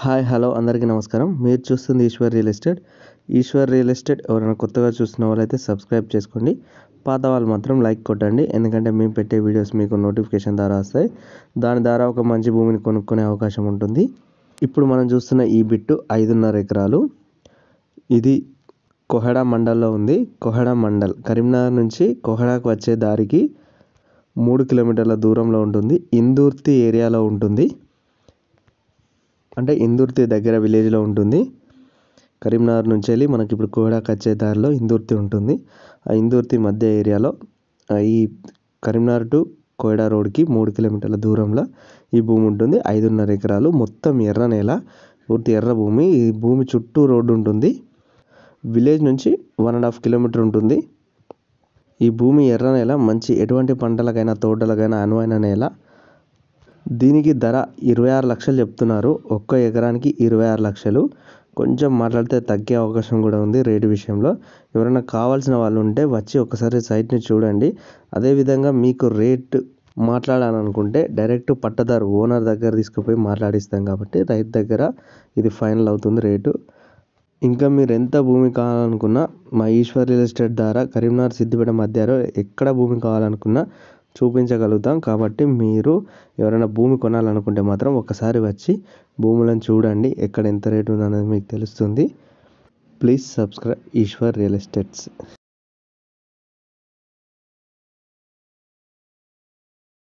Hi hello అందరికీ నమస్కారం. మీరు చూస్తుంది Eshwar real estate. Eshwar real estate ఎవరైనా కొత్తగా చూస్తున్న వాళ్ళైతే సబ్స్క్రైబ్ చేసుకోండి. పాత వాళ్ళు మాత్రం లైక్ కొట్టండి. ఎందుకంటే మేము పెట్టే వీడియోస్ మీకు నోటిఫికేషన్ ద్వారా వస్తాయి. దాని ద్వారా ఒక మంచి భూమిని కొనుక్కునే అవకాశం ఉంటుంది. ఇప్పుడు మనం చూస్తున్న ఈ బిట్టు 5.5 ఎకరాలు. ఇది కోహెడా మండల్లో ఉంది. కోహెడా మండల్ కరీంనగర్ నుంచి కోహెడాకు వచ్చే దారికి 3 కిలోమీటర్ల దూరంలో ఉంటుంది. ఇందుర్తి ఏరియాలో ఉంటుంది. అంటే ఇందుర్తి దగ్గర విలేజ్లో ఉంటుంది. కరీంనగర్ నుంచి వెళ్ళి మనకి ఇప్పుడు కోహెడాకు వచ్చే దారిలో ఇందుర్తి ఉంటుంది. ఆ ఇందుర్తి మధ్య ఏరియాలో ఈ కరీంనగర్ టు కోహెడా రోడ్కి 3 కిలోమీటర్ల దూరంలో ఈ భూమి ఉంటుంది. 5.5 ఎకరాలు మొత్తం ఎర్ర నేల, పూర్తి ఎర్ర భూమి. ఈ భూమి చుట్టూ రోడ్డు ఉంటుంది. విలేజ్ నుంచి 1.5 కిలోమీటర్ ఉంటుంది. ఈ భూమి ఎర్ర నేల, మంచి ఎటువంటి పంటలకైనా తోటలకైనా అనువైన నేల. దీనికి ధర 26 లక్షలు చెప్తున్నారు. ఒక్క ఎకరానికి 26 లక్షలు. కొంచెం మాట్లాడితే తగ్గే అవకాశం కూడా ఉంది రేటు విషయంలో. ఎవరైనా కావాల్సిన వాళ్ళు ఉంటే వచ్చి ఒకసారి సైట్ని చూడండి. అదేవిధంగా మీకు రేట్ మాట్లాడాలనుకుంటే డైరెక్ట్ పట్టదారు ఓనర్ దగ్గర తీసుకుపోయి మాట్లాడిస్తాం కాబట్టి రైతు దగ్గర ఇది ఫైనల్ అవుతుంది రేటు. ఇంకా మీరు ఎంత భూమి కావాలనుకున్నా మా ఈశ్వర్ రియల్ ఎస్టేట్ ద్వారా కరీంనగర్ సిద్దిపేట మధ్యలో ఎక్కడ భూమి కావాలనుకున్నా చూపించగలుగుతాం. కాబట్టి మీరు ఎవరైనా భూమి కొనాలనుకుంటే మాత్రం ఒకసారి వచ్చి భూములను చూడండి. ఎక్కడ ఎంత రేటు ఉందనేది మీకు తెలుస్తుంది. Please subscribe Eshwar real estates.